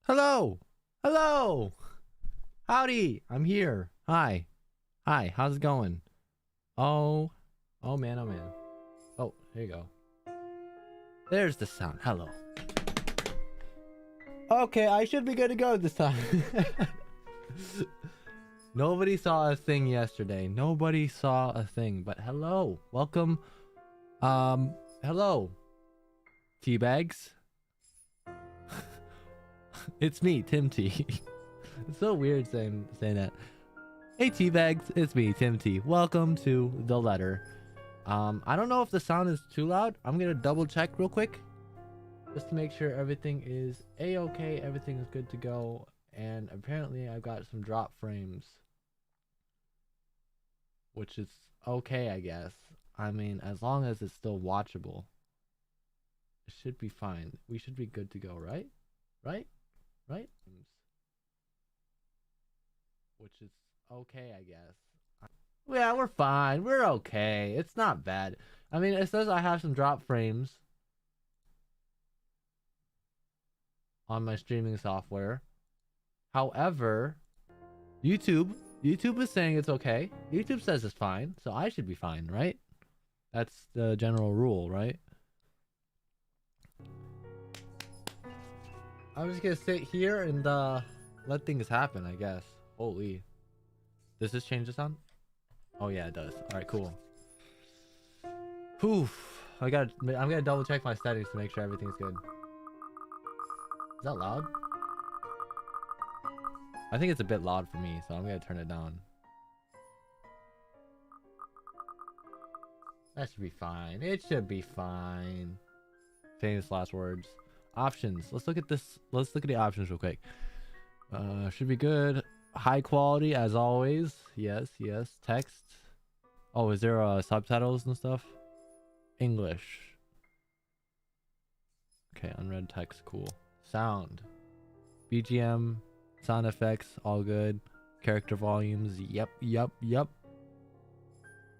Hello. Hello. Howdy. I'm here. Hi. Hi. How's it going? Oh. Oh man. Oh man. Oh, here you go. There's the sound. Hello. Okay, I should be good to go this time. Nobody saw a thing yesterday. Nobody saw a thing. But hello. Welcome. Hello. Teabags. It's me, TimTea. It's so weird saying that. Hey teabags, it's me, TimTea. Welcome to the letter. I don't know if the sound is too loud. I'm gonna double check real quick, just to make sure everything is a-okay, everything is good to go. And apparently I've got some drop frames, which is okay, I guess. I mean, as long as it's still watchable, it should be fine. We should be good to go, right? Right? Right? Which is okay, I guess. Yeah, we're fine. We're okay. It's not bad. I mean, it says I have some drop frames on my streaming software. However, YouTube is saying it's okay. YouTube says it's fine, so I should be fine, right? That's the general rule, right? I'm just gonna sit here and let things happen, I guess. Holy. Does this change the sound? Oh yeah, it does. All right, cool. Poof. I'm gonna double check my settings to make sure everything's good. Is that loud? I think it's a bit loud for me, so I'm gonna turn it down. That should be fine. It should be fine. Famous last words. Options. Let's look at this. Let's look at the options real quick. Should be good. High quality as always. Yes, yes. Text. Oh, is there subtitles and stuff? English. Okay, unread text. Cool. Sound. BGM. Sound effects. All good. Character volumes. Yep, yep, yep.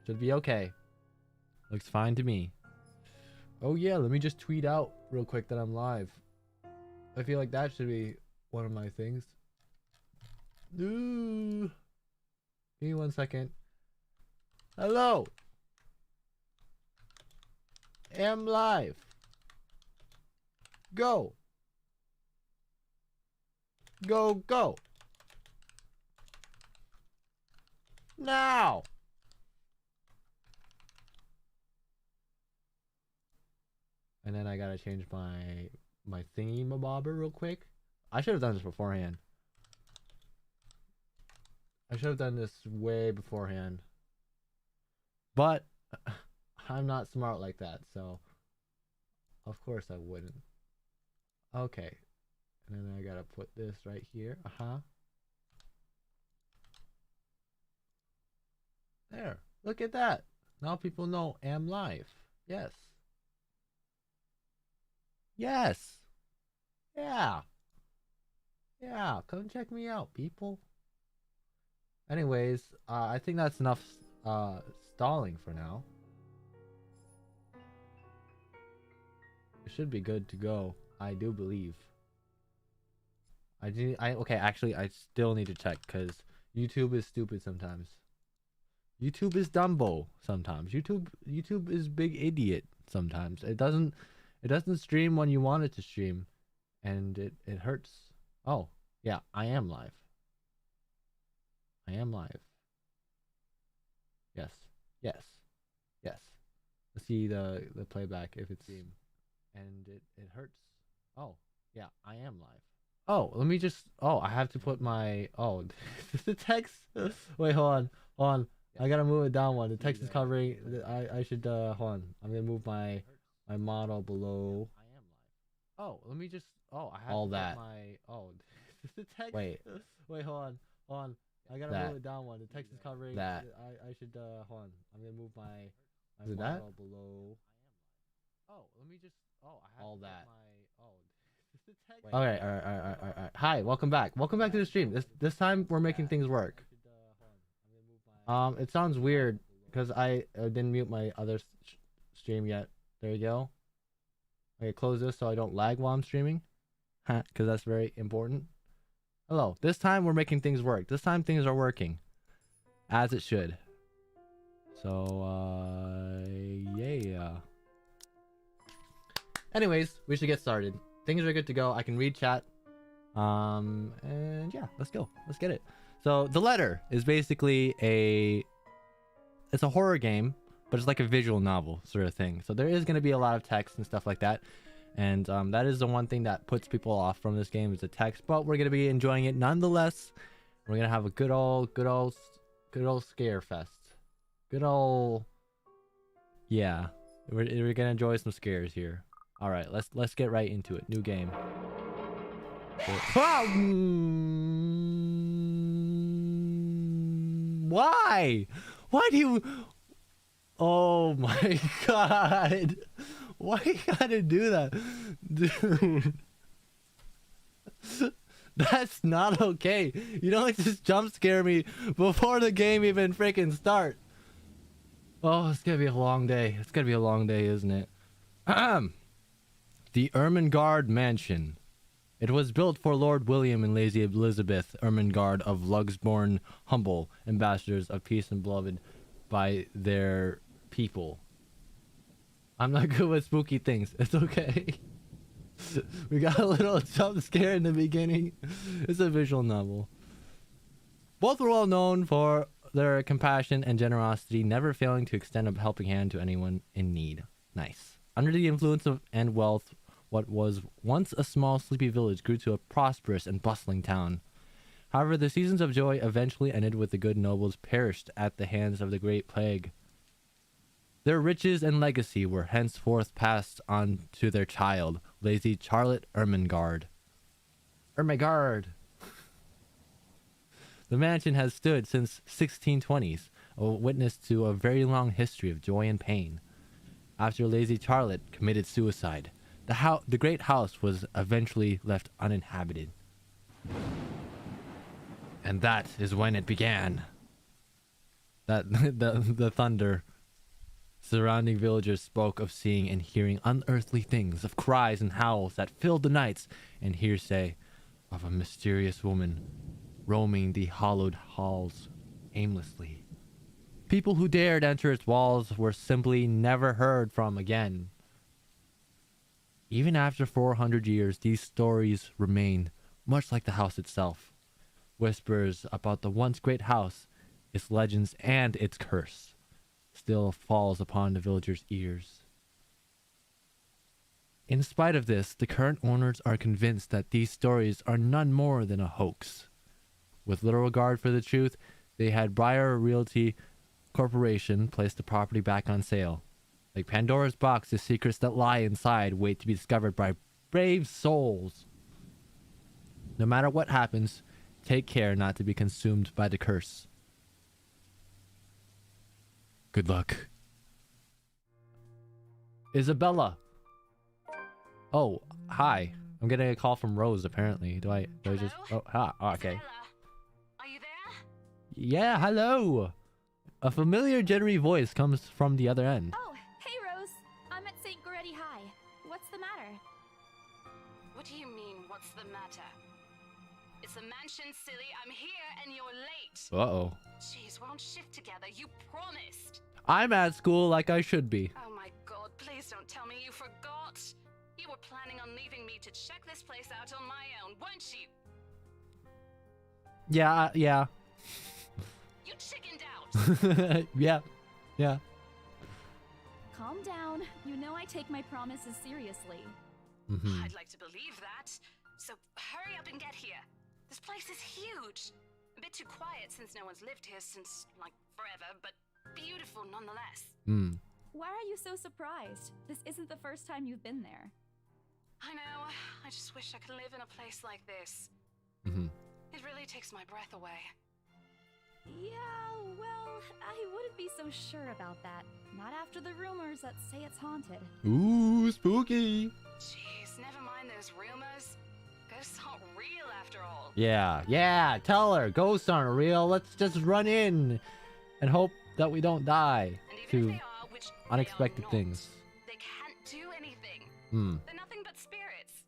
Should be okay. Looks fine to me. Oh yeah, let me just tweet out real quick that I'm live. I feel like that should be one of my things. Ooh. Give me 1 second. Hello. Am live. Go. Go, go. Now. And then I gotta change my thingy mabobber real quick. I should have done this beforehand. I should have done this way beforehand. But I'm not smart like that, so of course I wouldn't. Okay. And then I gotta put this right here. There. Look at that. Now people know am live. Yes. Yes. Yeah. Yeah. Come check me out, people. Anyways, I think that's enough stalling for now. It should be good to go. I do believe. Okay, actually I still need to check because YouTube is stupid sometimes. YouTube is Dumbo sometimes. YouTube is big idiot sometimes. It doesn't stream when you want it to stream, and it hurts. Oh, yeah, I am live. I am live. Yes. Yes. Yes. Let's see the playback if it's stream. And it hurts. Oh, yeah, I am live. Oh, let me just I have to put my the text. Wait, hold on. Hold on. I gotta move it down one. The text is covering. I should hold on. I'm gonna move my model below. Oh, let me just I have all to that. Put my the text. Wait, hold on. Hold on. I gotta move it down one. The text is covering that. I should hold on. I'm gonna move my model below. Oh, let me just I have all to that. Put my Okay, all right. Hi, welcome back. Welcome back to the stream. This time we're making things work. It sounds weird because I didn't mute my other stream yet. There you go. Okay, close this so I don't lag while I'm streaming. because that's very important. Hello. This time we're making things work. This time things are working as it should. So, yeah. Anyways, we should get started. Things are good to go. I can read chat. And yeah, let's go. Let's get it. So The Letter is basically it's a horror game, but it's like a visual novel sort of thing. So there is going to be a lot of text and stuff like that. And that is the one thing that puts people off from this game is the text, but we're going to be enjoying it nonetheless. We're going to have a good old scare fest. Good old, yeah. We're going to enjoy some scares here. All right, let's get right into it. New game. Why? Why do you... Oh my god. Why you gotta do that? Dude. That's not okay. You don't just jump scare me before the game even freaking starts. Oh, it's gonna be a long day. It's gonna be a long day, isn't it? The Ermengarde Mansion. It was built for Lord William and Lady Elizabeth Ermengarde of Lugsbourne, humble ambassadors of peace and beloved by their people. I'm not good with spooky things. It's okay. We got a little jump scare in the beginning. It's a visual novel. Both were well known for their compassion and generosity, never failing to extend a helping hand to anyone in need. Nice. Under the influence of and wealth, what was once a small sleepy village grew to a prosperous and bustling town. However, the seasons of joy eventually ended with the good nobles perished at the hands of the Great Plague. Their riches and legacy were henceforth passed on to their child, Lady Charlotte Ermengarde. Ermengarde! The mansion has stood since 1620s, a witness to a very long history of joy and pain. After Lady Charlotte committed suicide, the great house was eventually left uninhabited. And that is when it began. The thunder. Surrounding villagers spoke of seeing and hearing unearthly things, of cries and howls that filled the nights, and hearsay of a mysterious woman roaming the hollowed halls aimlessly. People who dared enter its walls were simply never heard from again. Even after 400 years, these stories remain, much like the house itself. Whispers about the once great house, its legends, and its curse still falls upon the villagers' ears. In spite of this, the current owners are convinced that these stories are none more than a hoax. With little regard for the truth, they had Briar Realty Corporation place the property back on sale. Like Pandora's box, the secrets that lie inside wait to be discovered by brave souls. No matter what happens, take care not to be consumed by the curse. Good luck. Isabella. Oh, hi. I'm getting a call from Rose, apparently. Do I just... Oh, okay. Isabella, are you there? Yeah, hello. A familiar, jittery voice comes from the other end. Oh, hey Rose. I'm at St. Goretti High. What's the matter? What do you mean, what's the matter? It's a mansion, silly. I'm here and you're late. Uh-oh. Jeez, we're on shift together. You promised. I'm at school like I should be. Oh my god, please don't tell me you forgot. You were planning on leaving me to check this place out on my own, weren't you? Yeah, yeah. You chickened out. Yeah. Calm down. You know I take my promises seriously. Mm-hmm. I'd like to believe that. So hurry up and get here. This place is huge. A bit too quiet since no one's lived here since, like, forever, but beautiful nonetheless. Why are you so surprised? This isn't the first time you've been there. I know. I just wish I could live in a place like this. Mm-hmm. It really takes my breath away. Yeah, well, I wouldn't be so sure about that. Not after the rumors that say it's haunted. Ooh, spooky. Jeez, never mind those rumors. Ghosts aren't real after all. Yeah. Tell her. Ghosts aren't real. Let's just run in and hope that we don't die And even to if they are, which unexpected they are not, things. they can't do anything. Hmm. They're nothing but spirits.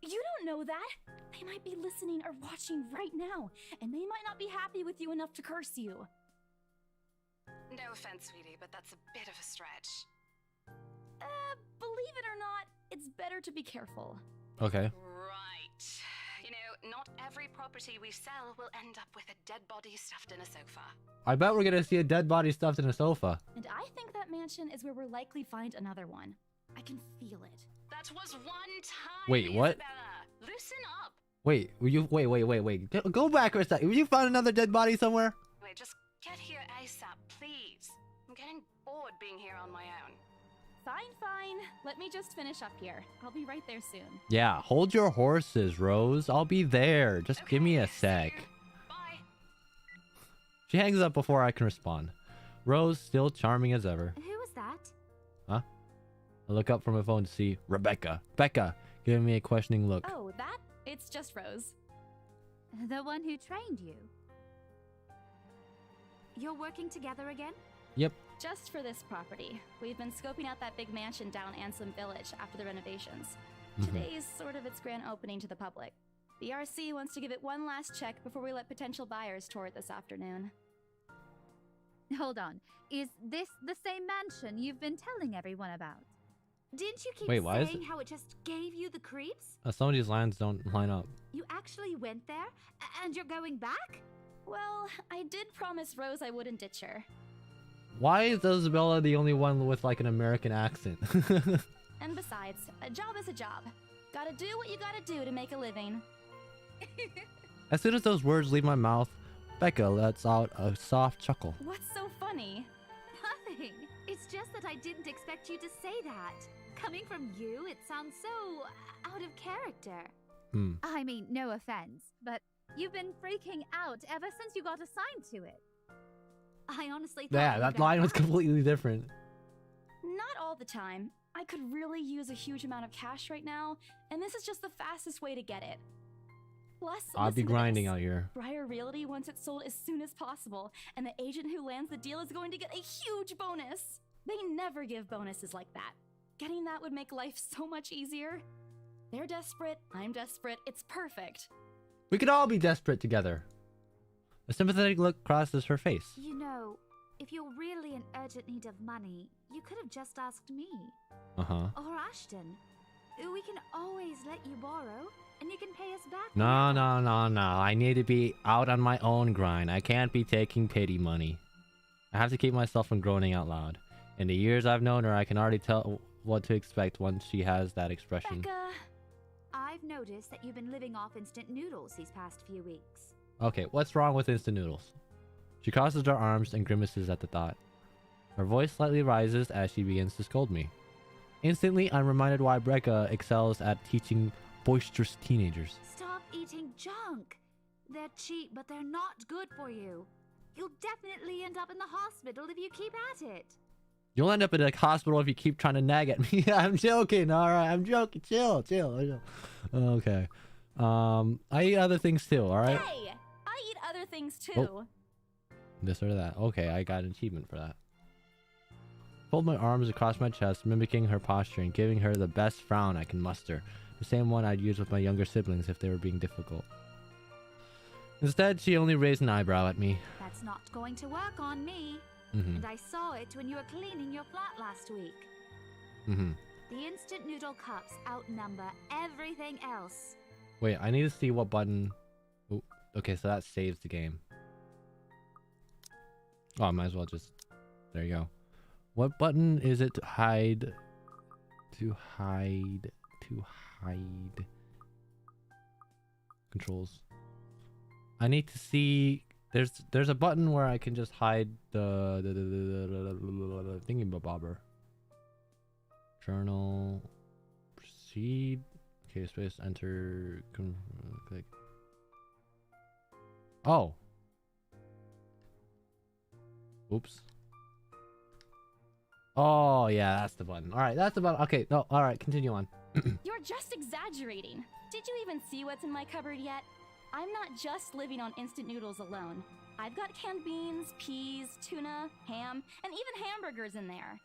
You don't know that? They might be listening or watching right now, and they might not be happy with you enough to curse you. No offense, sweetie, but that's a bit of a stretch. Believe it or not, it's better to be careful. Okay. Right. You know, not every property we sell will end up with a dead body stuffed in a sofa. I bet we're gonna see a dead body stuffed in a sofa. And I think that mansion is where we'll likely find another one. I can feel it. That was one time, Wait, what? Isabella. Loosen up. Wait, wait. Go back for a second. You found another dead body somewhere? Wait, just get here ASAP, please. I'm getting bored being here on my own. Fine. Let me just finish up here. I'll be right there soon. Yeah, hold your horses, Rose. I'll be there. Just give me a see sec. you. Bye. She hangs up before I can respond. Rose, still charming as ever. Who was that? Huh? I look up from my phone to see Rebecca. Becca, giving me a questioning look. Oh, that? It's just Rose. The one who trained you. You're working together again? Yep. Just for this property. We've been scoping out that big mansion down Ansem Village after the renovations. Today is sort of its grand opening to the public. The RC wants to give it one last check before we let potential buyers tour it this afternoon. Hold on. Is this the same mansion you've been telling everyone about? Didn't you keep Wait, why is saying it- how it just gave you the creeps? Some of these lines don't line up. You actually went there? And you're going back? Well, I did promise Rose I wouldn't ditch her. Why is Isabella the only one with like an American accent? And besides, a job is a job. Gotta do what you gotta do to make a living. As soon as those words leave my mouth, Becca lets out a soft chuckle. What's so funny? Nothing. It's just that I didn't expect you to say that. Coming from you, it sounds so out of character. I mean, no offense, but you've been freaking out ever since you got assigned to it. I honestly thought Yeah, you that got line was back. completely different. Not all the time. I could really use a huge amount of cash right now, and this is just the fastest way to get it. Plus, I'll be listen to grinding this. out here. Briar Realty wants it sold as soon as possible, and the agent who lands the deal is going to get a huge bonus. They never give bonuses like that. Getting that would make life so much easier. They're desperate, I'm desperate, it's perfect. We could all be desperate together. A sympathetic look crosses her face. You know, if you're really in urgent need of money, you could have just asked me. Uh-huh. Or Ashton. We can always let you borrow, and you can pay us back. No. whenever. I need to be out on my own grind. I can't be taking pity money. I have to keep myself from groaning out loud. In the years I've known her, I can already tell what to expect once she has that expression. Becca, I've noticed that you've been living off instant noodles these past few weeks. Okay, what's wrong with instant noodles? She crosses her arms and grimaces at the thought. Her voice slightly rises as she begins to scold me. Instantly, I'm reminded why Becca excels at teaching boisterous teenagers. Stop eating junk. They're cheap, but they're not good for you. You'll definitely end up in the hospital if you keep at it. You'll end up in a hospital if you keep trying to nag at me. I'm joking, alright? I'm joking. Chill. Okay. I eat other things too, alright? hey! I eat other things too. Oh. This or that. Okay, I got an achievement for that. Fold my arms across my chest, mimicking her posture and giving her the best frown I can muster. The same one I'd use with my younger siblings if they were being difficult. Instead, she only raised an eyebrow at me. That's not going to work on me. And I saw it when you were cleaning your flat last week. The instant noodle cups outnumber everything else. Wait, I need to see what button... Ooh, okay, so that saves the game. Oh, I might as well just... There you go. What button is it to hide? To hide... Controls. I need to see... There's a button where I can just hide the thingy-bobber. Journal. Proceed. Okay, space, enter, click. Oh. Oops. Oh, yeah, that's the button. All right, that's the button. Okay, no, all right, continue on. You're just exaggerating. Did you even see what's in my cupboard yet? I'm not just living on instant noodles alone. I've got canned beans, peas, tuna, ham, and even hamburgers in there.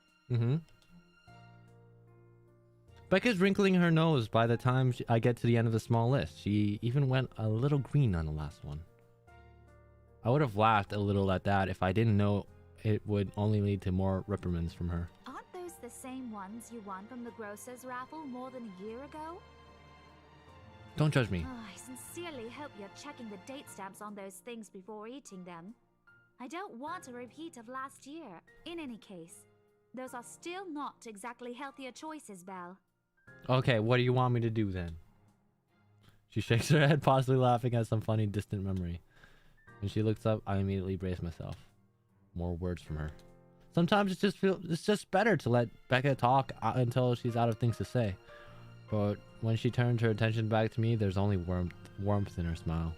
Becca's wrinkling her nose by the time I get to the end of the small list. She even went a little green on the last one. I would have laughed a little at that if I didn't know it would only lead to more reprimands from her. Aren't those the same ones you won from the grocer's raffle more than a year ago? Don't judge me. Oh, I sincerely hope you're checking the date stamps on those things before eating them. I don't want a repeat of last year. In any case, those are still not exactly healthier choices, Belle. Okay, what do you want me to do then? She shakes her head, possibly laughing at some funny distant memory. When she looks up, I immediately brace myself. More words from her. Sometimes it's just better to let Becca talk until she's out of things to say. But when she turns her attention back to me, there's only warmth in her smile.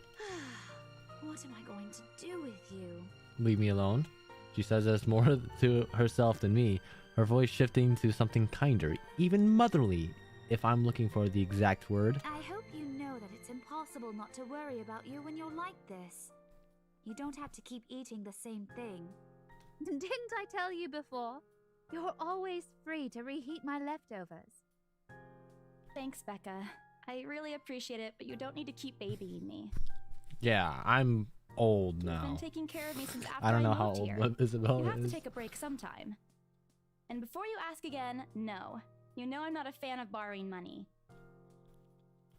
What am I going to do with you? Leave me alone. She says this more to herself than me, her voice shifting to something kinder, even motherly, if I'm looking for the exact word. I hope you know that it's impossible not to worry about you when you're like this. You don't have to keep eating the same thing. Didn't I tell you before? You're always free to reheat my leftovers. Thanks, Becca. I really appreciate it, but you don't need to keep babying me. Yeah, I'm old You've now. been taking care of me since after I don't know moved how old here. Isabella You have to is. take a break sometime. And before you ask again, no. You know I'm not a fan of borrowing money.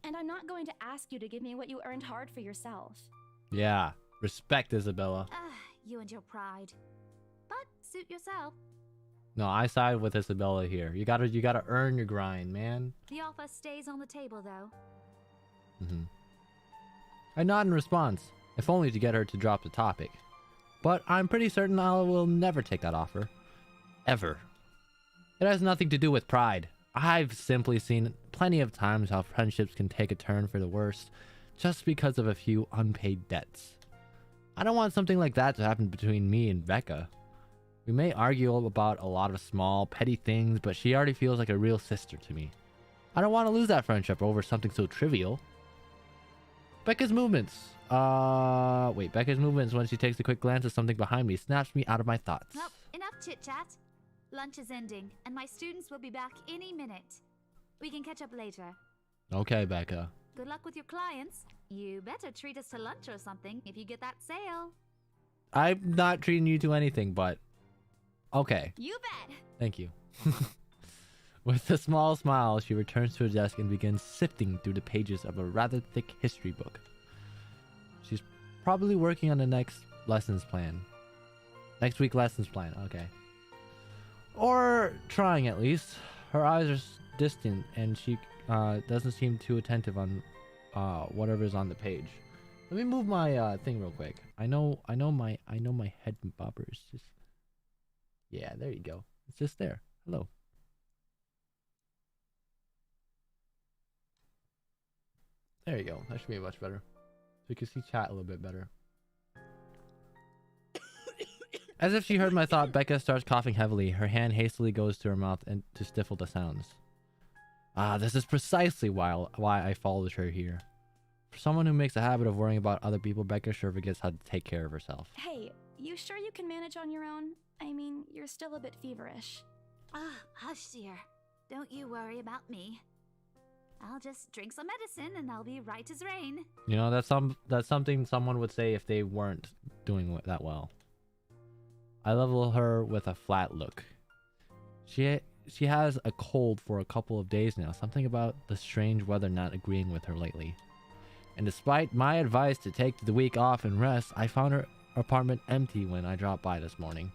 And I'm not going to ask you to give me what you earned hard for yourself. Yeah, respect, Isabella. You and your pride. But suit yourself. No, I side with Isabella here. You gotta earn your grind, man. The offer stays on the table, though. I nod in response, if only to get her to drop the topic. But I'm pretty certain I will never take that offer. Ever. It has nothing to do with pride. I've simply seen plenty of times how friendships can take a turn for the worse just because of a few unpaid debts. I don't want something like that to happen between me and Becca. We may argue about a lot of small, petty things, but she already feels like a real sister to me. I don't want to lose that friendship over something so trivial. Becca's movements. Becca's movements when she takes a quick glance at something behind me snaps me out of my thoughts. Well, enough chit-chat. Lunch is ending, and my students will be back any minute. We can catch up later. Okay, Becca. Good luck with your clients. You better treat us to lunch or something if you get that sale. I'm not treating you to anything, but... okay. You bet! Thank you. With a small smile, she returns to her desk and begins sifting through the pages of a rather thick history book. She's probably working on the next lessons plan. Next week lessons plan, okay. Or trying at least. Her eyes are distant and she doesn't seem too attentive on whatever's on the page. Let me move my thing real quick. I know my head bobber is just... yeah, there you go. It's just there. Hello. There you go. That should be much better. So you can see chat a little bit better. As if she heard my thought, Becca starts coughing heavily. Her hand hastily goes to her mouth and to stifle the sounds. This is precisely why I followed her here. For someone who makes a habit of worrying about other people, Becca sure forgets how to take care of herself. Hey, you sure you can manage on your own? I mean, you're still a bit feverish. Hush, dear. Don't you worry about me. I'll just drink some medicine and I'll be right as rain. You know, that's something someone would say if they weren't doing that well. I level her with a flat look. She has a cold for a couple of days now. Something about the strange weather not agreeing with her lately. And despite my advice to take the week off and rest, I found her apartment empty when I dropped by this morning.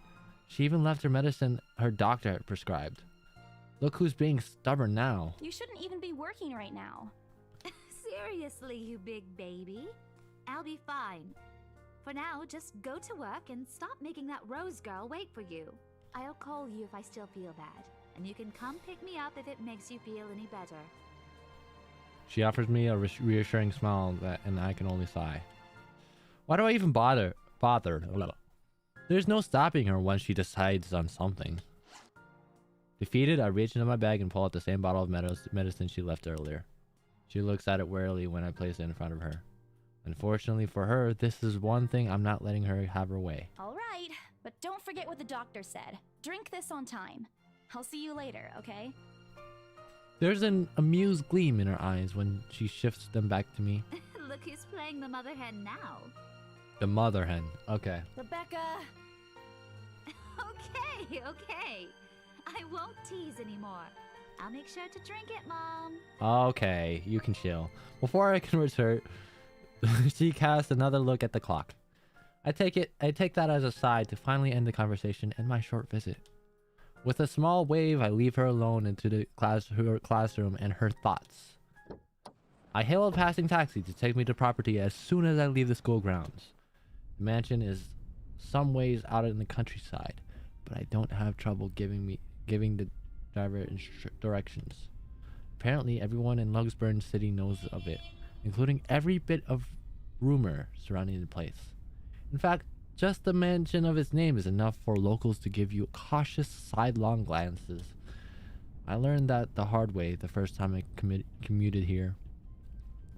She even left her medicine her doctor had prescribed. Look who's being stubborn now. You shouldn't even be working right now. Seriously, you big baby. I'll be fine. For now, just go to work and stop making that Rose girl wait for you. I'll call you if I still feel bad, and you can come pick me up if it makes you feel any better. She offers me a reassuring smile and I can only sigh. Why do I even bother? There's no stopping her once she decides on something. Defeated, I reach into my bag and pull out the same bottle of medicine she left earlier. She looks at it warily when I place it in front of her. Unfortunately for her, this is one thing I'm not letting her have her way. All right, but don't forget what the doctor said. Drink this on time. I'll see you later, okay? There's an amused gleam in her eyes when she shifts them back to me. Look who's playing the mother hen now. The mother hen. Okay. Rebecca! Okay, okay. I won't tease anymore. I'll make sure to drink it, Mom. Okay, you can chill. Before I can return, she casts another look at the clock. I take that as a sign to finally end the conversation and my short visit. With a small wave, I leave her alone into her classroom and her thoughts. I hail a passing taxi to take me to property as soon as I leave the school grounds. The mansion is some ways out in the countryside, but I don't have trouble giving the driver directions. Apparently, everyone in Lugsburn City knows of it, including every bit of rumor surrounding the place. In fact, just the mention of its name is enough for locals to give you cautious sidelong glances. I learned that the hard way the first time I commuted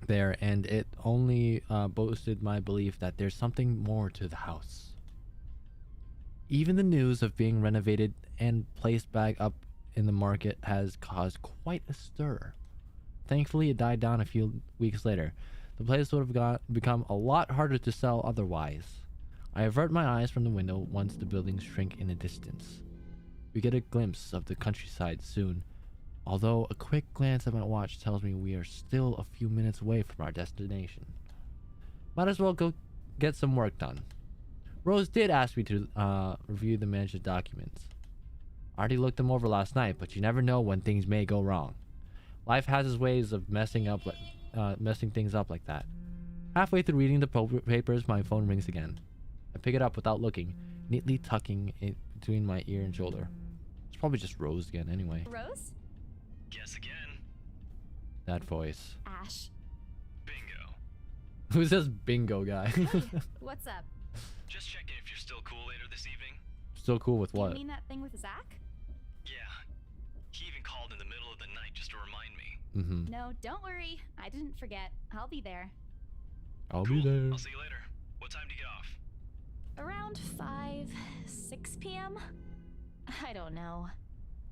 there, and it only boosted my belief that there's something more to the house. Even the news of being renovated and placed back up in the market has caused quite a stir. Thankfully, it died down a few weeks later. The place would have become a lot harder to sell otherwise. I avert my eyes from the window once the buildings shrink in the distance. We get a glimpse of the countryside soon, although a quick glance at my watch tells me we are still a few minutes away from our destination. Might as well go get some work done. Rose did ask me to review the mansion's documents. I already looked them over last night, but you never know when things may go wrong. Life has its ways of messing things up like that. Halfway through reading the papers, my phone rings again. I pick it up without looking, neatly tucking it between my ear and shoulder. It's probably just Rose again anyway. Rose? Guess again. That voice. Ash. Bingo. Who's this bingo guy? Hey, what's up? Just checking if you're still cool later this evening. Still cool with Do you what? mean that thing with Zach? Yeah. He even called in the middle of the night just to remind me. Mm-hmm. No, don't worry. I didn't forget. I'll be there. I'll Cool. be there. I'll see you later. What time do you get off? Around 6 p.m.? I don't know.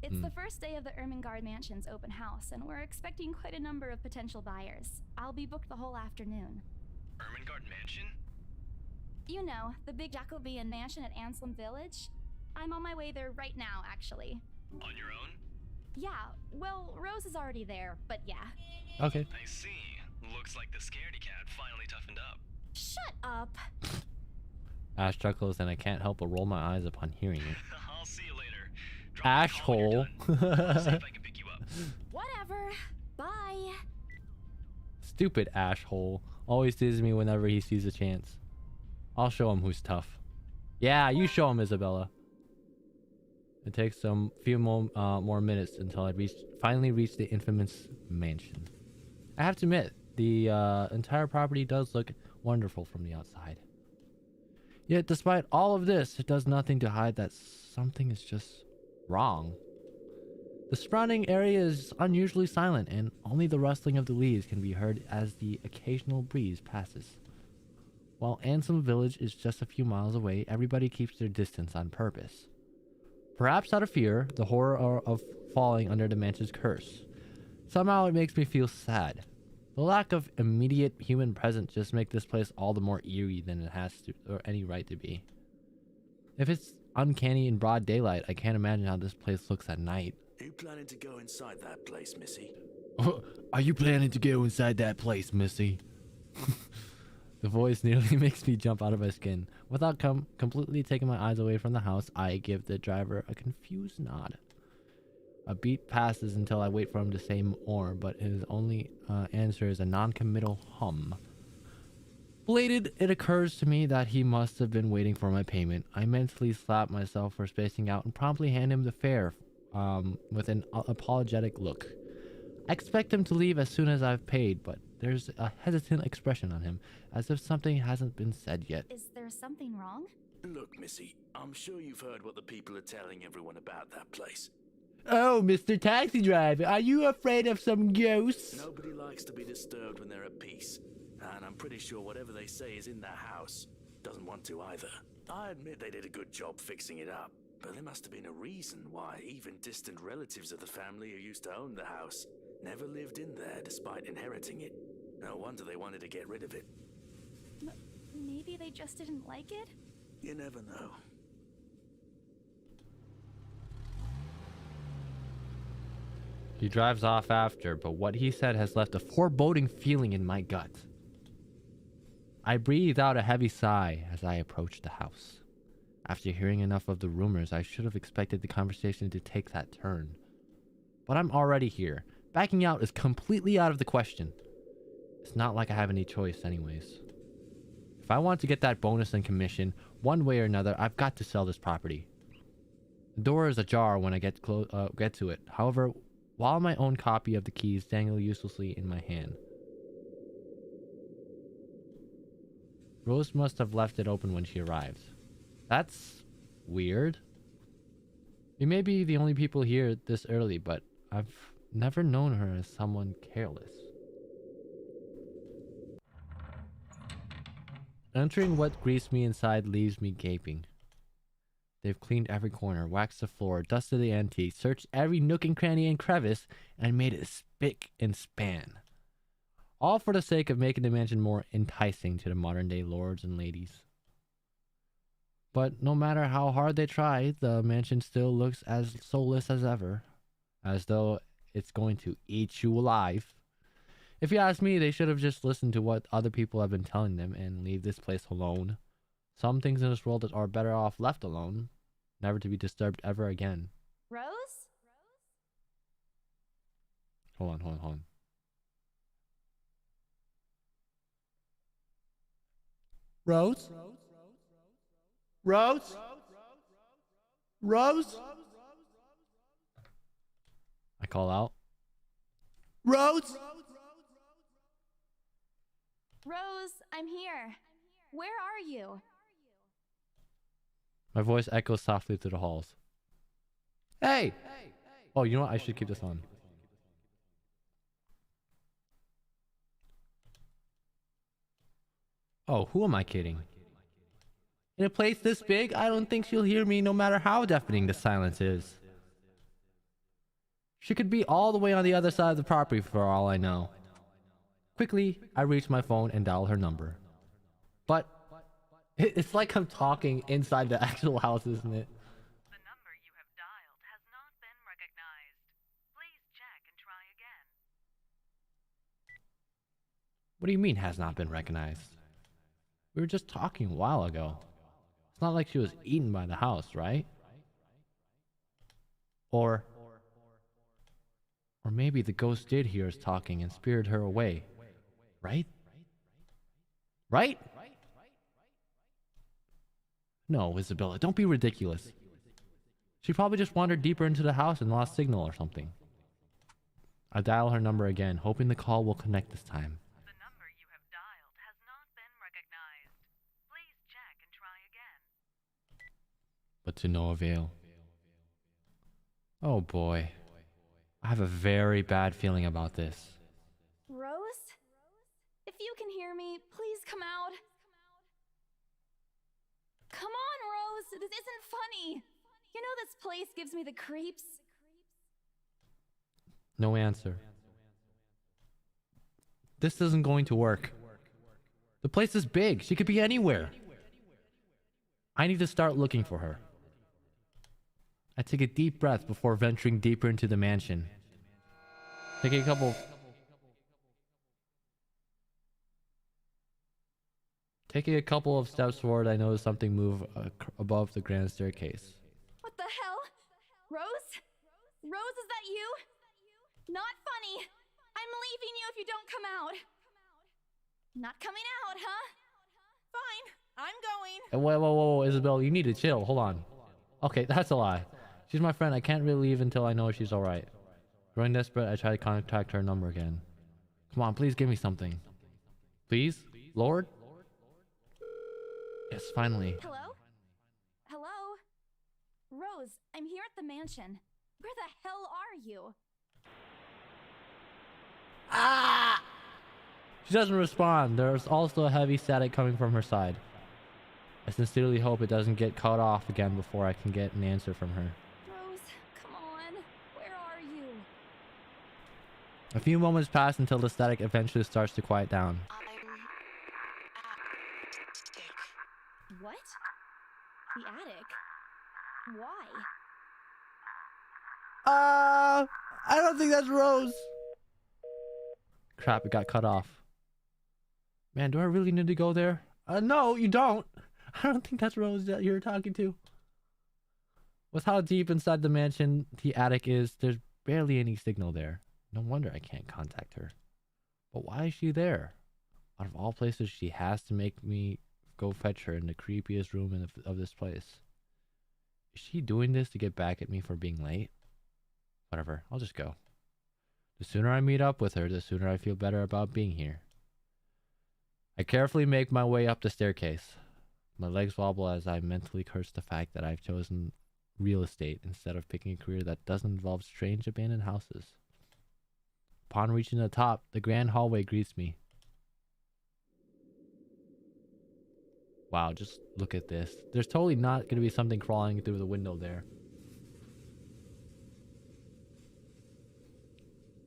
It's the first day of the Ermengarde Mansion's open house, and we're expecting quite a number of potential buyers. I'll be booked the whole afternoon. Ermengarde Mansion? You know, the big Jacobean mansion at Anselm Village? I'm on my way there right now, actually. On your own? Yeah, well, Rose is already there, but yeah. Okay. I see. Looks like the scaredy cat finally toughened up. Shut up! Ash chuckles and I can't help but roll my eyes upon hearing it. I'll see you later. Drop me a Ash call when you're hole. done. I'll see if I can pick you up. Whatever. Bye. Stupid Ash hole. Always teases me whenever he sees a chance. I'll show him who's tough. Yeah, you show him, Isabella. It takes some few more minutes until I finally reach the infamous mansion. I have to admit, the entire property does look wonderful from the outside. Yet, despite all of this, it does nothing to hide that something is just wrong. The surrounding area is unusually silent, and only the rustling of the leaves can be heard as the occasional breeze passes. While Anselm Village is just a few miles away, everybody keeps their distance on purpose. Perhaps out of fear, the horror of falling under the mansion's curse. Somehow it makes me feel sad. The lack of immediate human presence just makes this place all the more eerie than it has to, or any right to be. If it's uncanny in broad daylight, I can't imagine how this place looks at night. Are you planning to go inside that place, Missy? Are you planning to go inside that place, Missy? The voice nearly makes me jump out of my skin. Without completely taking my eyes away from the house, I give the driver a confused nod. A beat passes until I wait for him to say more, but his only answer is a non-committal hum. Belated, it occurs to me that he must have been waiting for my payment. I mentally slap myself for spacing out and promptly hand him the fare with an apologetic look. I expect him to leave as soon as I've paid, but there's a hesitant expression on him, as if something hasn't been said yet. Is there something wrong? Look, Missy, I'm sure you've heard what the people are telling everyone about that place. Oh, Mr. Taxi Driver, are you afraid of some ghosts? Nobody likes to be disturbed when they're at peace, and I'm pretty sure whatever they say is in that house doesn't want to either. I admit they did a good job fixing it up, but there must have been a reason why even distant relatives of the family who used to own the house never lived in there despite inheriting it. No wonder they wanted to get rid of it. Maybe they just didn't like it? You never know. He drives off after, but what he said has left a foreboding feeling in my gut. I breathed out a heavy sigh as I approached the house. After hearing enough of the rumors, I should have expected the conversation to take that turn. But I'm already here. Backing out is completely out of the question. It's not like I have any choice anyways. If I want to get that bonus and commission, one way or another, I've got to sell this property. The door is ajar when I get to it. However, while my own copy of the keys dangle uselessly in my hand. Rose must have left it open when she arrived. That's weird. We may be the only people here this early, but I've never known her as someone careless. Entering what greets me inside leaves me gaping. They've cleaned every corner, waxed the floor, dusted the antiques, searched every nook and cranny and crevice, and made it spick and span. All for the sake of making the mansion more enticing to the modern-day lords and ladies. But no matter how hard they try, the mansion still looks as soulless as ever, as though it's going to eat you alive. If you ask me, they should have just listened to what other people have been telling them and leave this place alone. Some things in this world are better off left alone, never to be disturbed ever again. Rose? Hold on. Rose? Rose? Rose? I call out. Rose? Rose, I'm here. Where are you? My voice echoes softly through the halls. Hey! Oh, you know what? I should keep this on. Oh, who am I kidding? In a place this big, I don't think she'll hear me no matter how deafening the silence is. She could be all the way on the other side of the property for all I know. Quickly, I reach my phone and dial her number. But it's like I'm talking inside the actual house, isn't it? The number you have dialed has not been recognized. Please check and try again. What do you mean has not been recognized? We were just talking a while ago. It's not like she was eaten by the house, right? Or maybe the ghost did hear us talking and spirited her away. Right? Right? No, Isabella, don't be ridiculous. She probably just wandered deeper into the house and lost signal or something. I dial her number again, hoping the call will connect this time. The number you have dialed has not been recognized. Please check and try again. But to no avail. Oh boy. I have a very bad feeling about this. Rose? If you can hear me, please come out. Come on, Rose. This isn't funny. You know this place gives me the creeps. No answer. This isn't going to work. The place is big. She could be anywhere. I need to start looking for her. I take a deep breath before venturing deeper into the mansion. Taking a couple of steps forward, I notice something move above the grand staircase. What the hell? Rose? Rose, is that you? Not funny. I'm leaving you if you don't come out. Not coming out, huh? Fine, I'm going. Whoa, Isabel, you need to chill. Hold on. Okay, that's a lie. She's my friend. I can't really leave until I know she's alright. Growing desperate, I try to contact her number again. Come on, please give me something. Please? Lord? Yes, finally. Hello? Hello? Rose, I'm here at the mansion. Where the hell are you? Ah! She doesn't respond. There's also a heavy static coming from her side. I sincerely hope it doesn't get cut off again before I can get an answer from her. Rose, come on. Where are you? A few moments pass until the static eventually starts to quiet down. What? The attic? Why? I don't think that's Rose. Crap, it got cut off. Man, do I really need to go there? No, you don't. I don't think that's Rose that you're talking to. With how deep inside the mansion the attic is, there's barely any signal there. No wonder I can't contact her. But why is she there? Out of all places, she has to make me go fetch her in the creepiest room of this place. Is she doing this to get back at me for being late? Whatever, I'll just go. The sooner I meet up with her, the sooner I feel better about being here. I carefully make my way up the staircase. My legs wobble as I mentally curse the fact that I've chosen real estate instead of picking a career that doesn't involve strange abandoned houses. Upon reaching the top, the grand hallway greets me. Wow, just look at this. There's totally not going to be something crawling through the window there.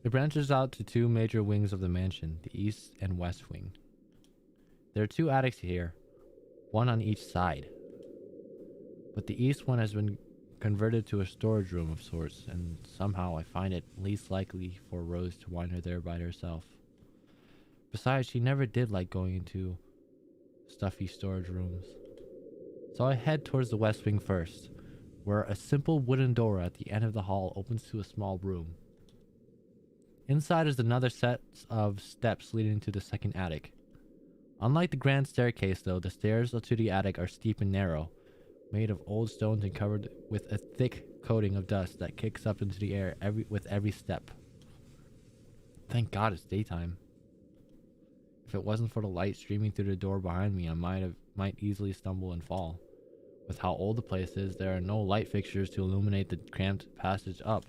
It branches out to two major wings of the mansion, the east and west wing. There are two attics here, one on each side. But the east one has been converted to a storage room of sorts, and somehow I find it least likely for Rose to wander there by herself. Besides, she never did like going into stuffy storage rooms. So I head towards the west wing first, where a simple wooden door at the end of the hall opens to a small room. Inside is another set of steps leading to the second attic. Unlike the grand staircase though, the stairs to the attic are steep and narrow, made of old stones and covered with a thick coating of dust that kicks up into the air with every step. Thank God it's daytime. If it wasn't for the light streaming through the door behind me, I might easily stumble and fall. With how old the place is, there are no light fixtures to illuminate the cramped passage up.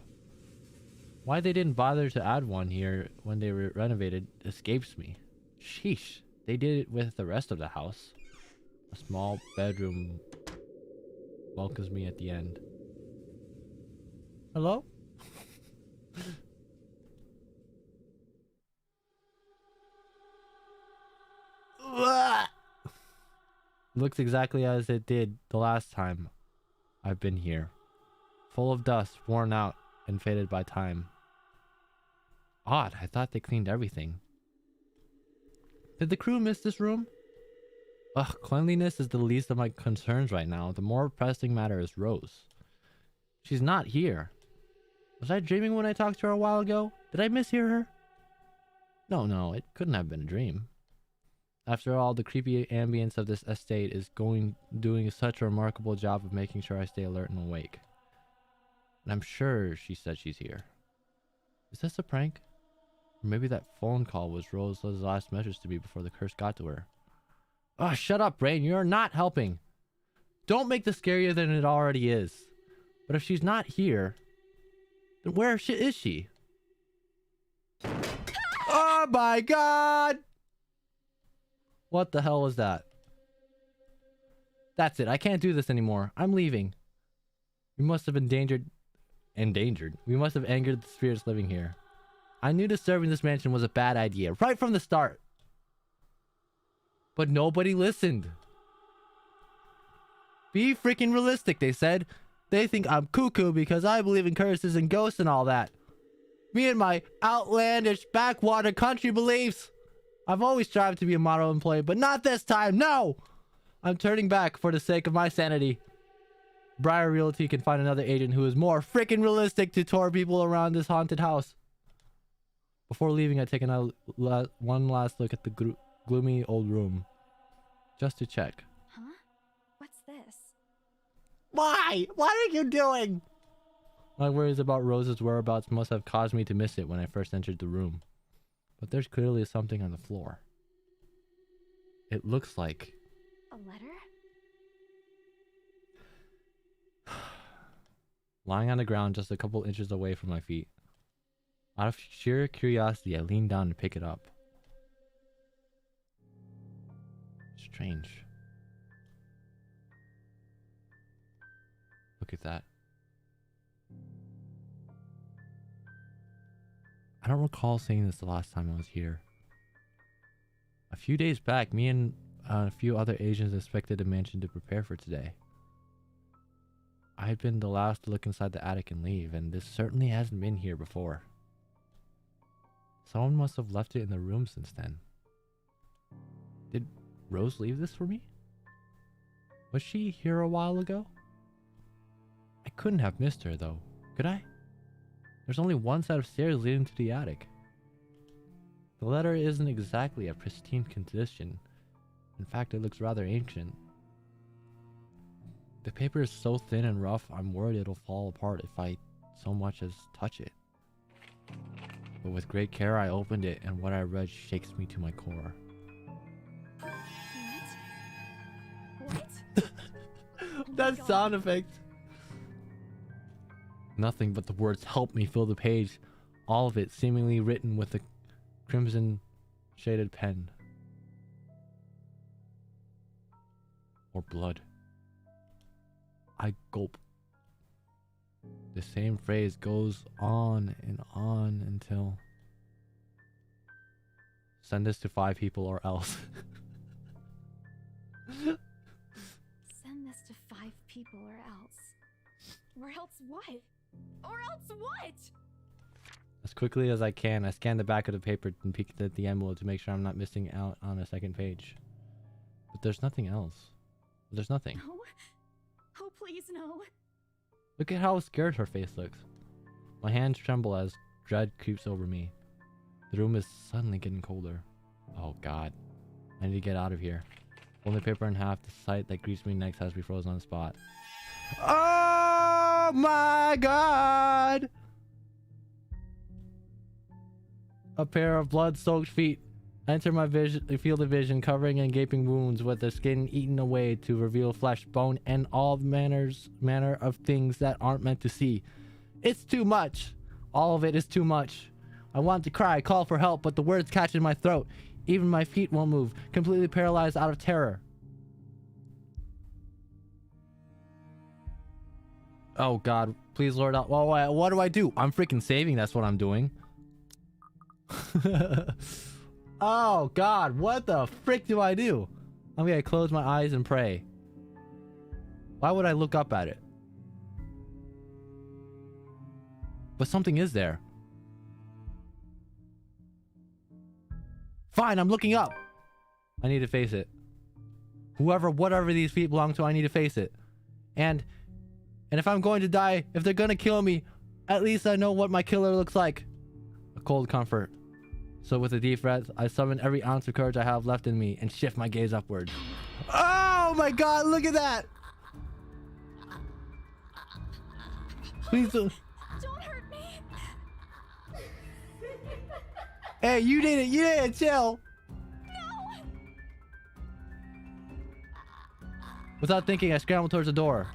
Why they didn't bother to add one here when they renovated escapes me. Sheesh, they did it with the rest of the house. A small bedroom welcomes me at the end. Hello? Looks exactly as it did the last time I've been here. Full of dust, worn out, and faded by time. Odd, I thought they cleaned everything. Did the crew miss this room? Ugh, cleanliness is the least of my concerns right now. The more pressing matter is Rose. She's not here. Was I dreaming when I talked to her a while ago? Did I mishear her? No, it couldn't have been a dream. After all, the creepy ambience of this estate is doing such a remarkable job of making sure I stay alert and awake. And I'm sure she said she's here. Is this a prank? Or maybe that phone call was Rose's last message to me before the curse got to her. Oh, shut up, Brain. You're not helping. Don't make this scarier than it already is. But if she's not here, then where is she? Oh my God! What the hell was that? That's it. I can't do this anymore. I'm leaving. We must have endangered. We must have angered the spirits living here. I knew disturbing this mansion was a bad idea right from the start. But nobody listened. Be freaking realistic, they said. They think I'm cuckoo because I believe in curses and ghosts and all that. Me and my outlandish backwater country beliefs. I've always strived to be a model employee, but not this time, no! I'm turning back for the sake of my sanity. Briar Realty can find another agent who is more freaking realistic to tour people around this haunted house. Before leaving, I take one last look at the gloomy old room. Just to check. Huh? What's this? Why? What are you doing? My worries about Rose's whereabouts must have caused me to miss it when I first entered the room. But there's clearly something on the floor. It looks like... A letter? Lying on the ground just a couple inches away from my feet. Out of sheer curiosity, I lean down to pick it up. Strange. fuck is that? I don't recall saying this the last time I was here. A few days back, me and a few other Asians inspected the mansion to prepare for today. I had been the last to look inside the attic and leave, and this certainly hasn't been here before. Someone must have left it in the room since then. Did Rose leave this for me? Was she here a while ago? I couldn't have missed her though, could I? There's only one set of stairs leading to the attic. The letter isn't exactly a pristine condition. In fact, it looks rather ancient. The paper is so thin and rough, I'm worried it'll fall apart if I so much as touch it. But with great care, I opened it, and what I read shakes me to my core. What? That sound effect. Nothing but the words help me fill the page, all of it seemingly written with a crimson shaded pen. Or blood. I gulp. The same phrase goes on and on until... Send this to 5 people or else. Send this to 5 people or else. Or else what? Or else what? As quickly as I can, I scan the back of the paper and peek at the envelope to make sure I'm not missing out on a second page. But there's nothing else. There's nothing. No. Oh, please, no. Look at how scared her face looks. My hands tremble as dread creeps over me. The room is suddenly getting colder. Oh god. I need to get out of here. Folding the paper in half, the sight that greets me next has me frozen on the spot. Oh my god! A pair of blood-soaked feet enter my field of vision, covering and gaping wounds with the skin eaten away to reveal flesh, bone, and all manner of things that aren't meant to see. It's too much. All of it is too much. I want to cry, call for help, but the words catch in my throat. Even my feet won't move, completely paralyzed out of terror. Oh god, please Lord, well, what do I do? I'm freaking saving, that's what I'm doing. Oh god, what the frick do I do? I'm gonna close my eyes and pray. Why would I look up at it? But something is there. Fine, I'm looking up. I need to face it. Whatever these feet belong to, I need to face it. And if I'm going to die, if they're gonna kill me, at least I know what my killer looks like. A cold comfort. So with a deep breath, I summon every ounce of courage I have left in me and shift my gaze upward. Oh my god, look at that! Please don't hurt me! Hey, you need it, chill! No! Without thinking, I scramble towards the door.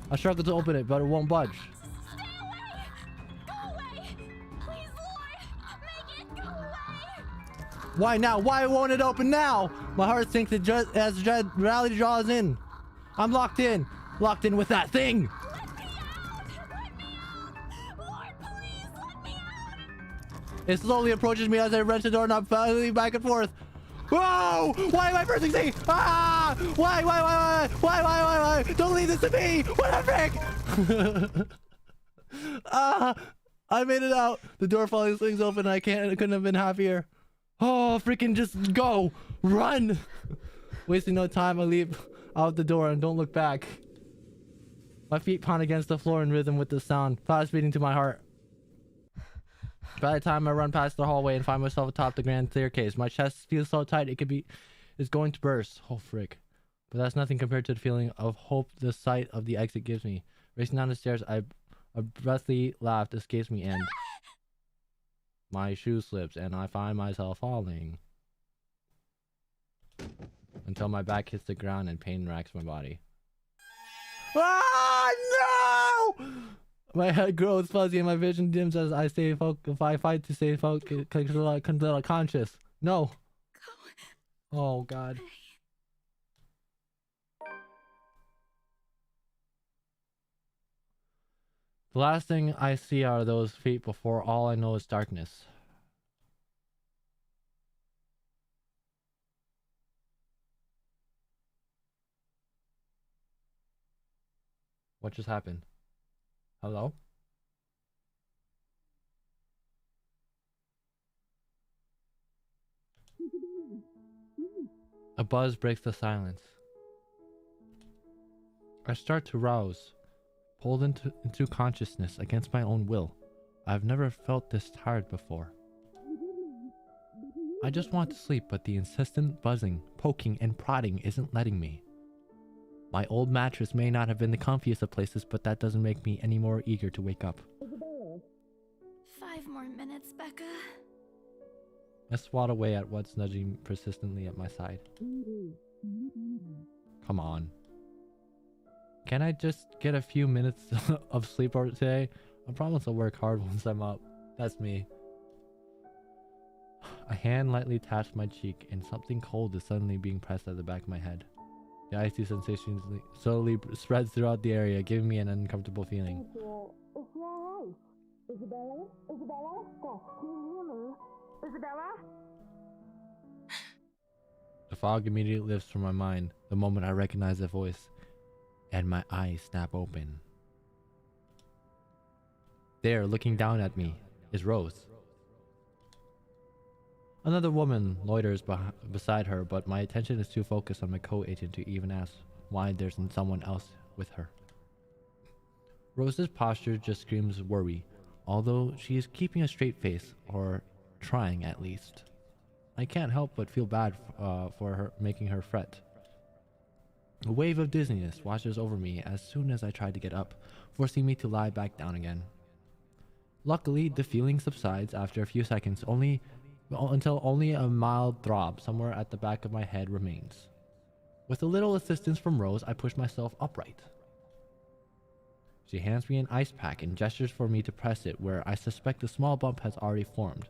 I struggle to open it, but it won't budge. Stay away! Go away! Please, Lord! Make it go away! Why now? Why won't it open now? My heart sinks as dread reality draws in. I'm locked in with that thing. Let me out! Let me out! Lord, please, let me out! It slowly approaches me as I wrench the doorknob violently back and forth. Whoa! Why am I pressing C? Ah! Why? Don't leave this to me! What the frick? Ah! I made it out. The door finally swings open. I couldn't have been happier. Oh, freaking just go! Run! Wasting no time, I leap out the door and don't look back. My feet pound against the floor in rhythm with the sound, fast beating to my heart. By the time I run past the hallway and find myself atop the grand staircase, my chest feels so tight it's going to burst. Oh frick. But that's nothing compared to the feeling of hope the sight of the exit gives me. Racing down the stairs, a breathy laugh escapes me and my shoe slips and I find myself falling. Until my back hits the ground and pain racks my body. Ah, no! My head grows fuzzy and my vision dims as I stay focused. I fight to stay focused, conscious. No. Oh god. The last thing I see are those feet before all I know is darkness. What just happened? Hello? A buzz breaks the silence. I start to rouse, pulled into consciousness against my own will. I've never felt this tired before. I just want to sleep, but the insistent buzzing, poking, and prodding isn't letting me. My old mattress may not have been the comfiest of places, but that doesn't make me any more eager to wake up. 5 more minutes, Becca. I swat away at what's nudging persistently at my side. Come on. Can I just get a few minutes of sleep today? I promise I'll work hard once I'm up. That's me. A hand lightly taps my cheek, and something cold is suddenly being pressed at the back of my head. The icy sensation slowly spreads throughout the area, giving me an uncomfortable feeling. Isabella? Isabella? Yes, can you hear me? Isabella? The fog immediately lifts from my mind the moment I recognize the voice, and my eyes snap open. There, looking down at me, is Rose. Another woman loiters beside her, but my attention is too focused on my co-agent to even ask why there's someone else with her. Rose's posture just screams worry, although she is keeping a straight face, or trying at least. I can't help but feel bad for her, making her fret. A wave of dizziness washes over me as soon as I try to get up, forcing me to lie back down again. Luckily, the feeling subsides after a few seconds, until only a mild throb somewhere at the back of my head remains. With a little assistance from Rose, I push myself upright. She hands me an ice pack and gestures for me to press it where I suspect a small bump has already formed,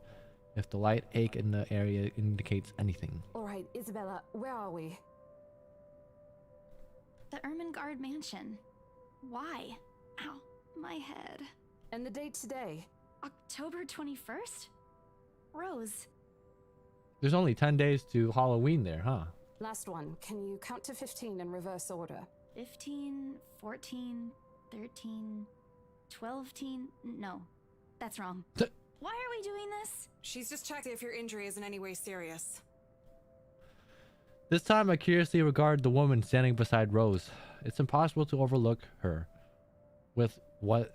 if the light ache in the area indicates anything. Alright, Isabella, where are we? The Ermengarde mansion. Why? Ow, my head. And the date today? October 21st? Rose. There's only 10 days to Halloween there, huh? Last one. Can you count to 15 in reverse order? 15, 14, 13, 12. No, that's wrong. Why are we doing this? She's just checking if your injury is in any way serious. This time I curiously regard the woman standing beside Rose. It's impossible to overlook her. With what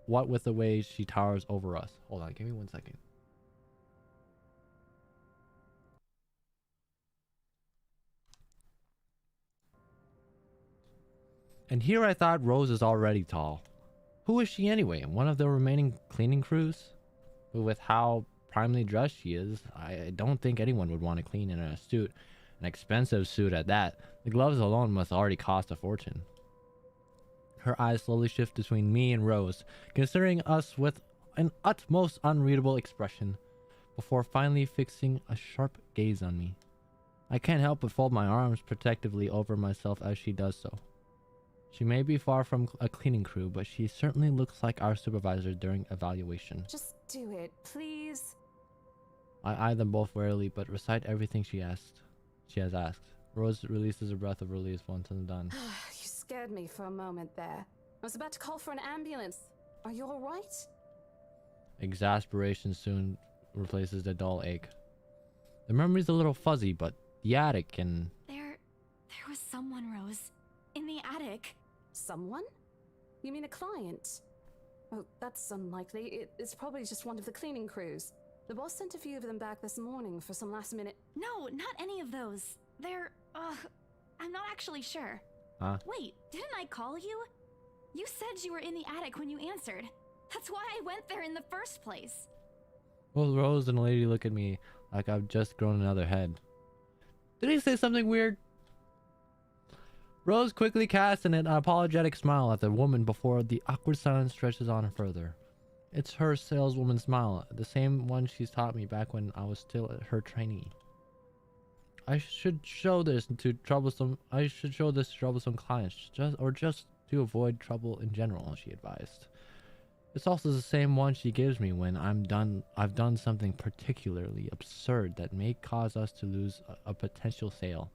with the way she towers over us. Hold on, give me 1 second. And here I thought Rose is already tall. Who is she anyway? One of the remaining cleaning crews? With how primely dressed she is, I don't think anyone would want to clean in a suit. An expensive suit at that. The gloves alone must already cost a fortune. Her eyes slowly shift between me and Rose, considering us with an utmost unreadable expression, before finally fixing a sharp gaze on me. I can't help but fold my arms protectively over myself as she does so. She may be far from a cleaning crew, but she certainly looks like our supervisor during evaluation. Just do it, please. I eye them both warily, but recite everything she has asked. Rose releases a breath of relief once I'm done. You scared me for a moment there. I was about to call for an ambulance. Are you alright? Exasperation soon replaces the dull ache. The memory's a little fuzzy, but the attic and... There was someone, Rose. In the attic. Someone? You mean a client? Oh, that's unlikely. It's probably just one of the cleaning crews. The boss sent a few of them back this morning for some last minute... No, not any of those. I'm not actually sure. Huh? Wait, didn't I call you? You said you were in the attic when you answered. That's why I went there in the first place. Well, Rose and the lady look at me like I've just grown another head. Did he say something weird? Rose quickly casts an apologetic smile at the woman before the awkward silence stretches on further. It's her saleswoman smile, the same one she's taught me back when I was still her trainee. I should show this to troublesome clients, just to avoid trouble in general, she advised. It's also the same one she gives me when I've done something particularly absurd that may cause us to lose a potential sale.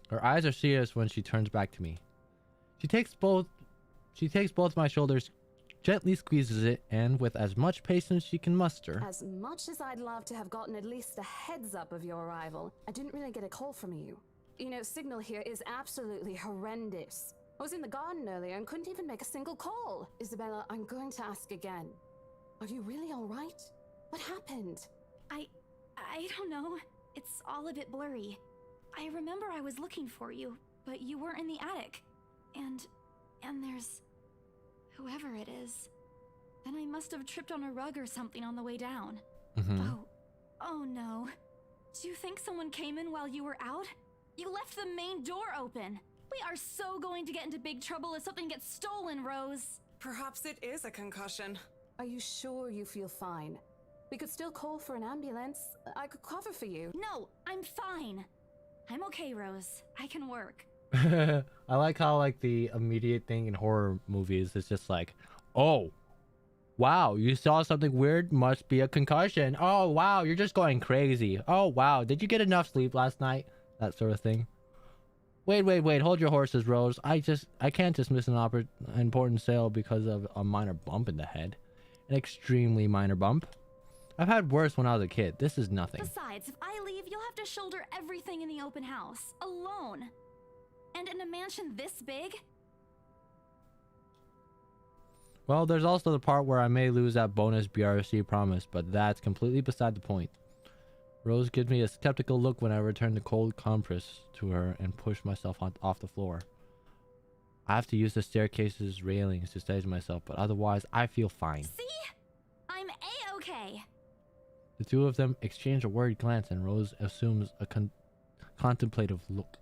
Her eyes are serious when she turns back to me. She takes both my shoulders, gently squeezes it, and with as much patience she can muster. As much as I'd love to have gotten at least a heads up of your arrival, I didn't really get a call from you. You know, signal here is absolutely horrendous. I was in the garden earlier and couldn't even make a single call. Isabella, I'm going to ask again. Are you really all right? What happened? I don't know. It's all a bit blurry. I remember I was looking for you, but you weren't in the attic. And there's whoever it is. Then I must have tripped on a rug or something on the way down. Oh no. Do you think someone came in while you were out? You left the main door open. We are so going to get into big trouble if something gets stolen, Rose. Perhaps it is a concussion. Are you sure you feel fine? We could still call for an ambulance. I could cover for you. No, I'm fine. I'm okay, Rose. I can work. I like how like the immediate thing in horror movies is just like, oh, wow, you saw something weird, must be a concussion. Oh wow, you're just going crazy. Oh wow, did you get enough sleep last night? That sort of thing. Wait, hold your horses, Rose. I can't just miss an important sale because of a minor bump in the head. An extremely minor bump. I've had worse when I was a kid. This is nothing. Besides, if I leave, you'll have to shoulder everything in the open house, alone. And in a mansion this big? Well, there's also the part where I may lose that bonus BRC promise, but that's completely beside the point. Rose gives me a skeptical look when I return the cold compress to her and push myself off the floor. I have to use the staircase's railings to steady myself, but otherwise I feel fine. See? I'm A-okay. The two of them exchange a worried glance and Rose assumes a contemplative look.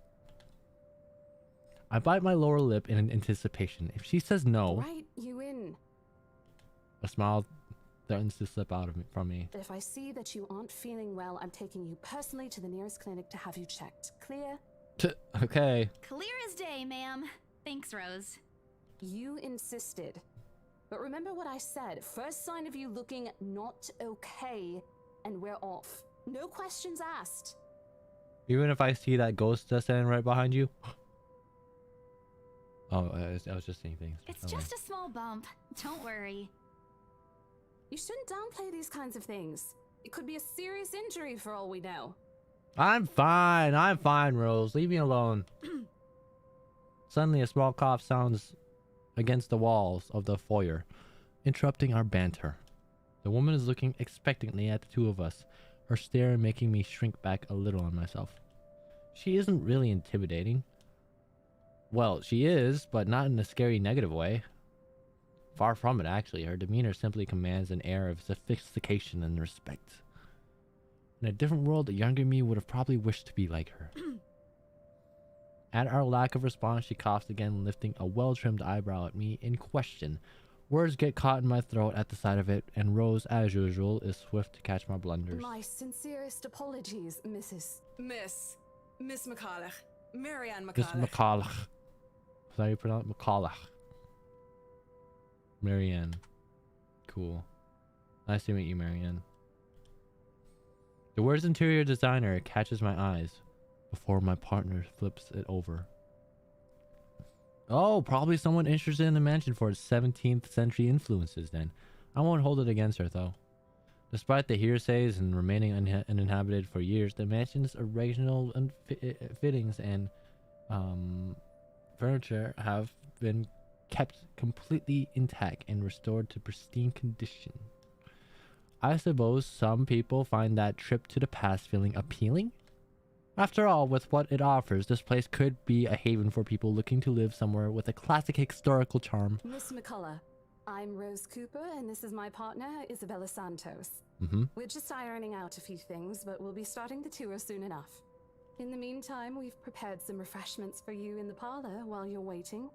I bite my lower lip in anticipation. If she says no... Right, you in. A smile threatens to slip out from me. If I see that you aren't feeling well, I'm taking you personally to the nearest clinic to have you checked. Clear? Okay. Clear as day, ma'am. Thanks, Rose. You insisted. But remember what I said. First sign of you looking not okay, and we're off. No questions asked. Even if I see that ghost that's standing right behind you? Oh, I was just seeing things. It's just a small bump. Don't worry. You shouldn't downplay these kinds of things. It could be a serious injury for all we know. I'm fine, Rose. Leave me alone. Suddenly, a small cough sounds against the walls of the foyer, interrupting our banter. The woman is looking expectantly at the two of us, her stare making me shrink back a little on myself. She isn't really intimidating. Well, she is, but not in a scary negative way. Far from it, actually. Her demeanor simply commands an air of sophistication and respect. In a different world, the younger me would have probably wished to be like her. At our lack of response, she coughs again, lifting a well-trimmed eyebrow at me in question. Words get caught in my throat at the sight of it, and Rose, as usual, is swift to catch my blunders. My sincerest apologies, Miss McCulloch. Marianne Miss McCulloch. McCulloch. Is that how you pronounce it? McCulloch. Marianne. Cool. Nice to meet you, Marianne. The words interior designer catches my eyes before my partner flips it over. Oh, probably someone interested in the mansion for its 17th century influences then. I won't hold it against her though. Despite the hearsays and remaining uninhabited for years, the mansion's original fittings and furniture have been kept completely intact and restored to pristine condition. I suppose some people find that trip to the past feeling appealing? After all, with what it offers, this place could be a haven for people looking to live somewhere with a classic historical charm. Miss McCullough, I'm Rose Cooper, and this is my partner, Isabella Santos. We're just ironing out a few things, but we'll be starting the tour soon enough. In the meantime, we've prepared some refreshments for you in the parlor while you're waiting.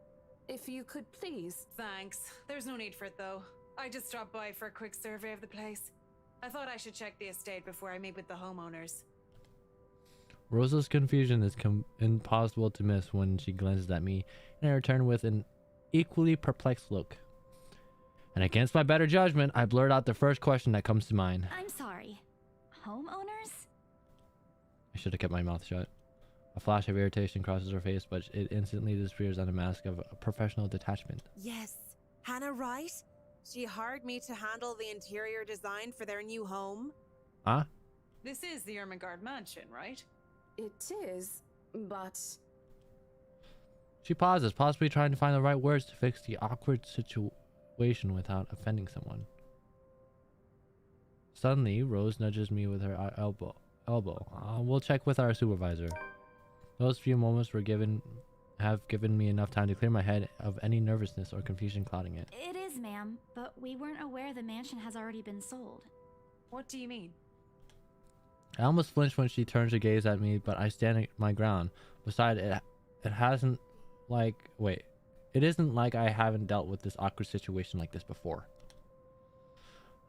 If you could please... Thanks. There's no need for it, though. I just stopped by for a quick survey of the place. I thought I should check the estate before I meet with the homeowners. Rosa's confusion is impossible to miss when she glances at me, and I return with an equally perplexed look. And against my better judgment, I blurt out the first question that comes to mind. I'm sorry. Homeowners? I should have kept my mouth shut. A flash of irritation crosses her face, but it instantly disappears under a mask of a professional detachment. Yes. Hannah, right? She hired me to handle the interior design for their new home. Huh? This is the Ermengarde mansion, right? It is, but She pauses, possibly trying to find the right words to fix the awkward situation without offending someone. Suddenly, Rose nudges me with her elbow. We'll check with our supervisor. Those few moments have given me enough time to clear my head of any nervousness or confusion clouding it. It is, ma'am, but we weren't aware the mansion has already been sold. What do you mean? I almost flinch when she turns to gaze at me, but I stand my ground. Besides, it isn't like I haven't dealt with this awkward situation like this before.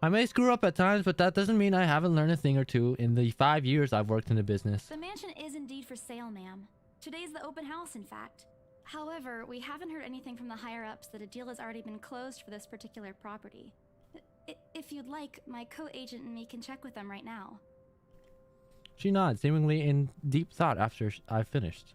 I may screw up at times, but that doesn't mean I haven't learned a thing or two in the 5 years I've worked in the business. The mansion is indeed for sale, ma'am. Today's the open house, in fact. However, we haven't heard anything from the higher-ups that a deal has already been closed for this particular property. If you'd like, my co-agent and me can check with them right now. She nods, seemingly in deep thought after I've finished.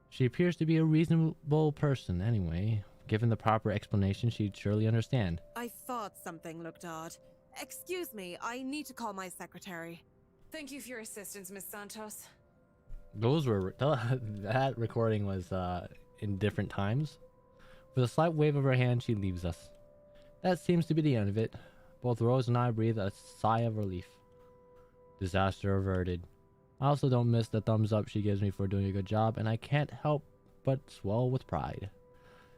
She appears to be a reasonable person anyway. Given the proper explanation, she'd surely understand. I thought something looked odd. Excuse me, I need to call my secretary. Thank you for your assistance, Miss Santos. Those were that recording was in different times. With a slight wave of her hand, she leaves us. That seems to be the end of it. Both Rose and I breathe a sigh of relief. Disaster averted. I also don't miss the thumbs up she gives me for doing a good job, and I can't help but swell with pride.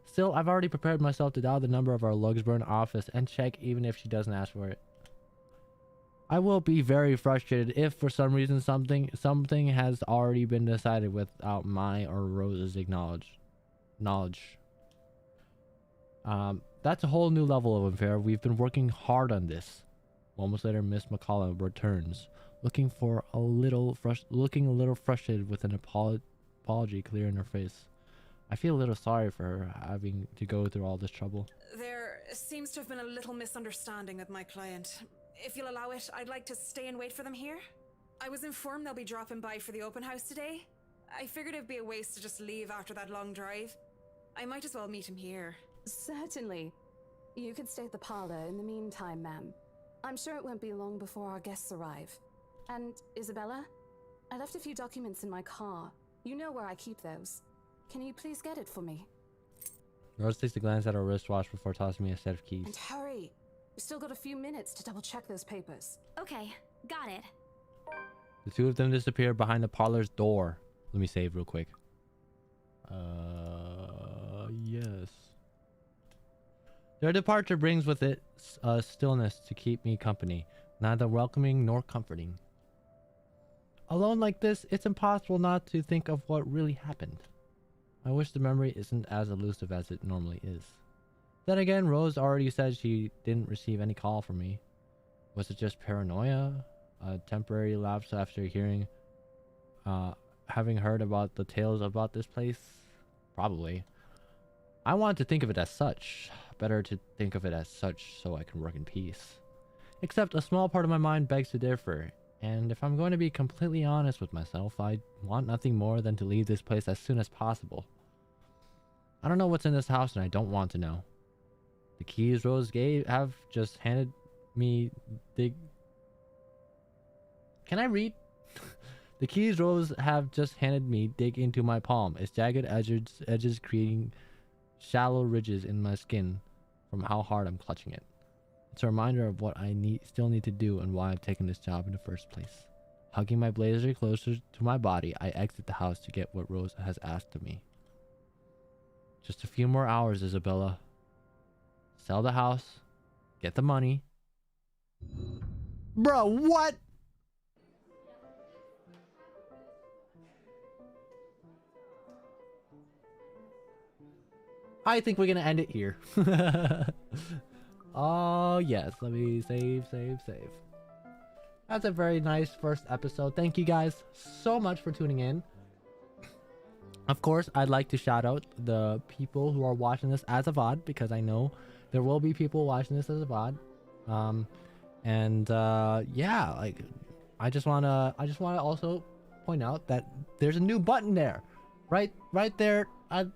Still, I've already prepared myself to dial the number of our Lugsburn office and check even if she doesn't ask for it. I will be very frustrated if for some reason something has already been decided without my or Rose's knowledge. That's a whole new level of unfair. We've been working hard on this. Moments later, Miss McCollum returns, looking a little frustrated with an apology clear in her face. I feel a little sorry for her having to go through all this trouble. There seems to have been a little misunderstanding with my client. If you'll allow it, I'd like to stay and wait for them here. I was informed they'll be dropping by for the open house today. I figured it'd be a waste to just leave after that long drive. I might as well meet him here. certainly. You could stay at the parlor in the meantime, ma'am. I'm sure it won't be long before our guests arrive. And Isabella? I left a few documents in my car. You know where I keep those. Can you please get it for me? Rose takes a glance at her wristwatch before tossing me a set of keys. And hurry! We still got a few minutes to double check those papers. Okay, got it. The two of them disappear behind the parlor's door. Let me save real quick. Yes. Their departure brings with it a stillness to keep me company, neither welcoming nor comforting. Alone like this, it's impossible not to think of what really happened. I wish the memory isn't as elusive as it normally is. Then again, Rose already said she didn't receive any call from me. Was it just paranoia? A temporary lapse after having heard about the tales about this place? Probably. I want to think of it as such. Better to think of it as such so I can work in peace. Except a small part of my mind begs to differ. And if I'm going to be completely honest with myself, I want nothing more than to leave this place as soon as possible. I don't know what's in this house and I don't want to know. The keys Rose have just handed me Can I read? The keys Rose have just handed me dig into my palm, its jagged edges creating shallow ridges in my skin from how hard I'm clutching it. It's a reminder of what I still need to do and why I've taken this job in the first place. Hugging my blazer closer to my body, I exit the house to get what Rose has asked of me. Just a few more hours, Isabella. Sell the house. Get the money. Bro, what? I think we're gonna end it here. Oh yes, let me save. That's a very nice first episode. Thank you guys so much for tuning in. Of course, I'd like to shout out the people who are watching this as a VOD because I know there will be people watching this as a VOD. Yeah, like I just wanna also point out that there's a new button there, right there,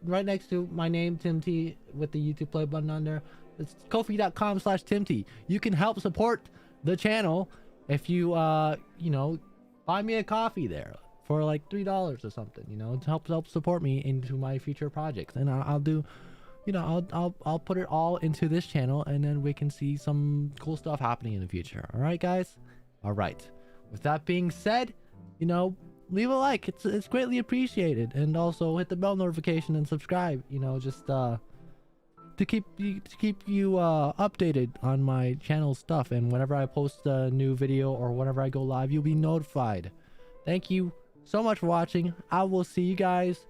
right next to my name, TimTea, with the YouTube play button on there. It's Ko-fi.com/TimTea. You can help support the channel if you you know, buy me a coffee there for like $3 or something, you know, to help support me into my future projects. And I'll do, you know, I'll put it all into this channel, and then we can see some cool stuff happening in the future. All right, guys. All right. With that being said, you know, leave a like. It's greatly appreciated, and also hit the bell notification and subscribe. You know, just to keep you updated on my channel stuff, and whenever I post a new video or whenever I go live, you'll be notified. Thank you so much for watching. I will see you guys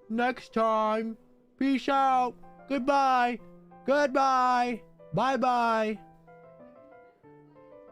next time. Peace out. Goodbye. Goodbye. Bye bye.